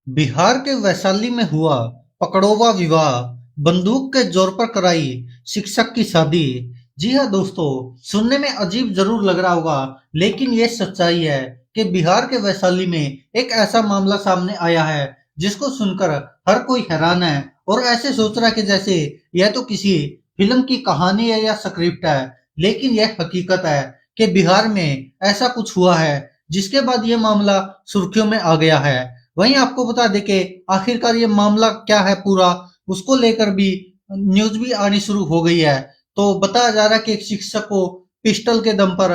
बिहार के वैशाली में हुआ पकड़ोवा विवाह, बंदूक के जोर पर कराई शिक्षक की शादी। जी हाँ दोस्तों, सुनने में अजीब जरूर लग रहा होगा, लेकिन ये सच्चाई है कि बिहार के वैशाली में एक ऐसा मामला सामने आया है जिसको सुनकर हर कोई हैरान है और ऐसे सोच रहा है कि जैसे यह तो किसी फिल्म की कहानी है या स्क्रिप्ट है। लेकिन यह हकीकत है कि बिहार में ऐसा कुछ हुआ है जिसके बाद ये मामला सुर्खियों में आ गया है। वहीं आपको बता दें कि आखिरकार ये मामला क्या है पूरा, उसको लेकर भी न्यूज भी आनी शुरू हो गई है। तो बताया जा रहा है कि एक शिक्षक को पिस्टल के दम पर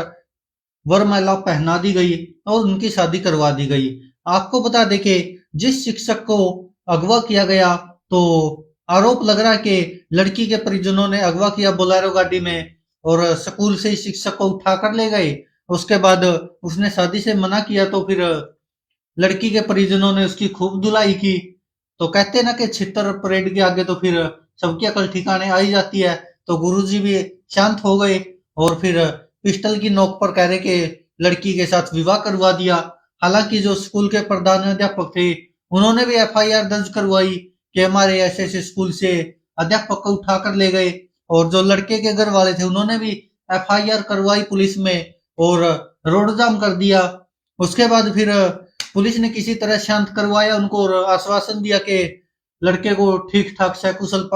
वरमाला पहना दी गई और उनकी शादी करवा दी गई। आपको बता दें कि जिस शिक्षक को अगवा किया गया, तो आरोप लग रहा है कि लड़की के परिजनों ने अगवा किया बोलेरो गाड़ी में और स्कूल से इस शिक्षक को उठा कर ले गए। उसके बाद उसने शादी से मना किया, तो फिर लड़की के परिजनों ने उसकी खूब धुलाई की। तो कहते हैं ना कि छितर परेड के आगे तो फिर सबकी अकल ठिकाने आ ही जाती है। तो गुरुजी भी शांत हो गए और फिर पिस्टल की नोक पर कह रहे कि लड़की के साथ विवाह करवा दिया। हालांकि जो स्कूल के प्रधानाध्यापक थे, उन्होंने भी एफआईआर दर्ज करवाई कि हमारे ऐसे ऐसे स्कूल से अध्यापक को उठा कर ले गए। और जो लड़के के घर वाले थे, उन्होंने भी एफआईआर करवाई पुलिस में और रोड जाम कर दिया। उसके बाद फिर पुलिस ने किसी तरह शांत करवाया उनको और आश्वासन दिया कि लड़के को ठीक ठाक सकुशल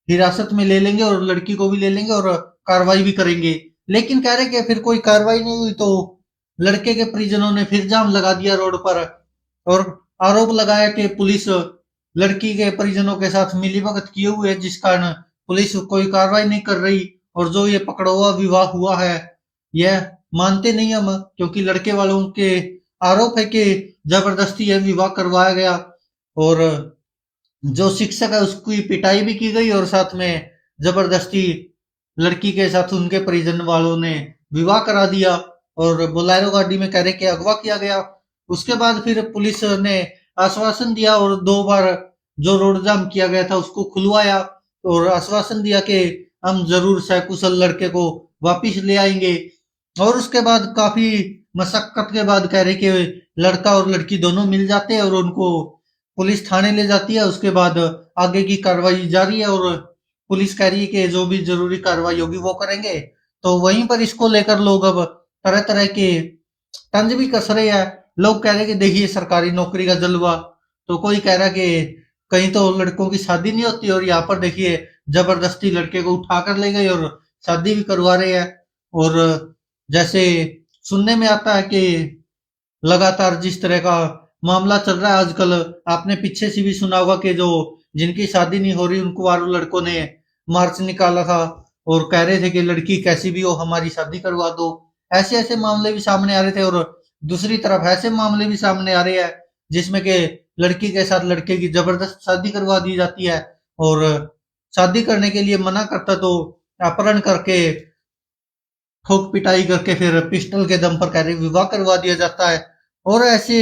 हिरासत में ले लेंगे और लड़की को भी ले लेंगे और कार्रवाई भी करेंगे। लेकिन कह रहे कि फिर कोई कार्रवाई नहीं हुई, तो लड़के के परिजनों ने फिर जाम लगा दिया रोड पर और आरोप लगाया कि पुलिस लड़की के परिजनों के साथ मिलीभगत किए हुए है, जिस कारण पुलिस कोई कार्रवाई नहीं कर रही। और जो ये पकड़वा विवाह हुआ है, यह मानते नहीं हम, क्योंकि लड़के वालों के आरोप है कि जबरदस्ती यह विवाह करवाया गया और जो शिक्षक है उसकी पिटाई भी की गई और साथ में जबरदस्ती लड़की के साथ उनके परिजन वालों ने विवाह करा दिया और बोलेरो गाड़ी में कह रहे कि अगवा किया गया। उसके बाद फिर पुलिस ने आश्वासन दिया और 2 बार जो रोड जाम किया गया था उसको खुलवाया और आश्वासन दिया कि हम जरूर सकुशल लड़के को वापिस ले आएंगे। और उसके बाद काफी मशक्कत के बाद कह रहे कि लड़का और लड़की दोनों मिल जाते हैं और उनको पुलिस थाने ले जाती है। उसके बाद आगे की कार्रवाई जारी है और पुलिस कह रही है कि जो भी जरूरी कार्रवाई होगी वो करेंगे। तो वहीं पर इसको लेकर लोग अब तरह तरह के तंज भी कस रहे हैं। लोग कह रहे हैं कि देखिए सरकारी नौकरी का जलवा, तो कोई कह रहा है कि कहीं तो लड़कों की शादी नहीं होती और यहाँ पर देखिए जबरदस्ती लड़के को उठा कर ले गए और शादी भी करवा रहे हैं। और जैसे सुनने में आता है कि लगातार जिस तरह का मामला चल रहा है आजकल, आपने पीछे से भी सुना होगा कि जो जिनकी शादी नहीं हो रही उनको वालों लड़कों ने मार्च निकाला था और कह रहे थे कि लड़की कैसी भी हो हमारी शादी करवा दो। ऐसे ऐसे मामले भी सामने आ रहे थे और दूसरी तरफ ऐसे मामले भी सामने आ रहे हैं जिसमें कि लड़की के साथ लड़के की जबरदस्त शादी करवा दी जाती है और शादी करने के लिए मना करता तो अपहरण करके ठोक पिटाई करके फिर पिस्टल के दम पर कह रहे विवाह करवा दिया जाता है। और ऐसे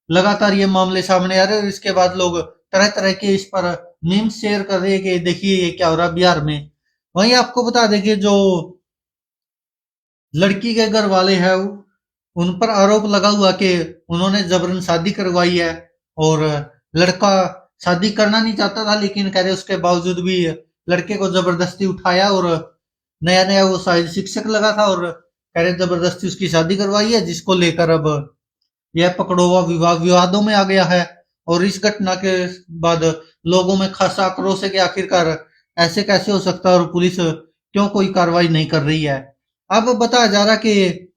लगातार ये मामले सामने आ रहे हैं और इसके बाद लोग तरह तरह के इस पर मीम्स शेयर कर रहे हैं कि देखिए ये क्या हो रहा है बिहार में। वहीं आपको बता दें कि जो लड़की के घर वाले हैं उन पर आरोप लगा हुआ कि उन्होंने जबरन शादी करवाई है और लड़का शादी करना नहीं चाहता था, लेकिन कह रहे उसके बावजूद भी लड़के को जबरदस्ती उठाया और नया नया वो शायद शिक्षक लगा था और कह रहे जबरदस्ती उसकी शादी करवाई है, जिसको लेकर अब यह पकड़ोवा विवादों में आ गया है। और इस घटना के बाद लोगों में खासा आक्रोश है कि आखिरकार ऐसे कैसे हो सकता है और पुलिस क्यों कोई कार्रवाई नहीं कर रही है। अब बताया जा रहा कि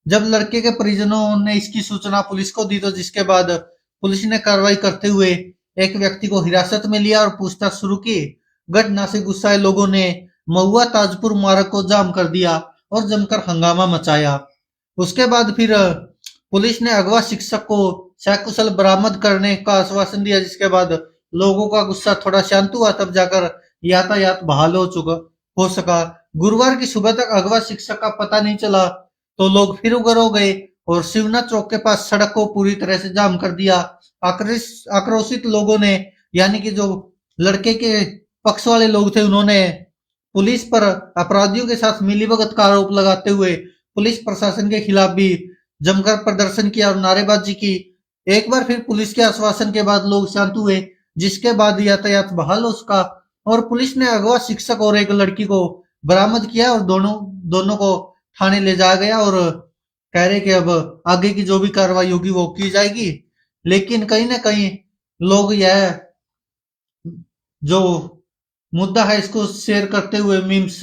जब लड़के के परिजनों ने इसकी सूचना पुलिस को दी, तो जिसके बाद पुलिस ने कार्रवाई करते हुए एक व्यक्ति को हिरासत में लिया और पूछताछ शुरू की। घटना से गुस्साए लोगों ने महुआ ताजपुर मार्ग को जाम कर दिया और जमकर हंगामा मचाया। उसके बाद फिर पुलिस ने अगवा शिक्षक को सकुशल बरामद करने का आश्वासन दिया, जिसके बाद लोगों का गुस्सा थोड़ा शांत हुआ, तब जाकर यातायात बहाल हो सका। गुरुवार की सुबह तक अगवा शिक्षक का पता नहीं चला, तो लोग फिर उग्र हो गए और शिवनाथ चौक के पास सड़क को पूरी तरह से जाम कर दिया। आक्रोशित लोगों ने, यानी कि जो लड़के के पक्ष वाले लोग थे, उन्होंने पुलिस पर अपराधियों के साथ मिलीभगत का आरोप लगाते हुए पुलिस प्रशासन के खिलाफ भी जमकर प्रदर्शन किया और नारेबाजी की। एक बार फिर पुलिस के आश्वासन के बाद लोग शांत हुए, जिसके बाद यातायात बहाल हो सका और पुलिस ने अगवा शिक्षक और एक लड़की को बरामद किया और दोनों दोनों को थाने ले जाया गया और कह रहे कि अब आगे की जो भी कार्रवाई होगी वो की जाएगी। लेकिन कहीं ना कहीं लोग यह जो मुद्दा है इसको शेयर करते हुए मीम्स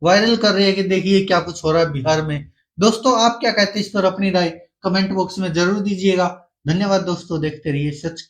वायरल कर रहे हैं कि देखिए क्या कुछ हो रहा है बिहार में। दोस्तों आप क्या कहते हैं इस पर अपनी राय कमेंट बॉक्स में जरूर दीजिएगा। धन्यवाद दोस्तों, देखते रहिए सच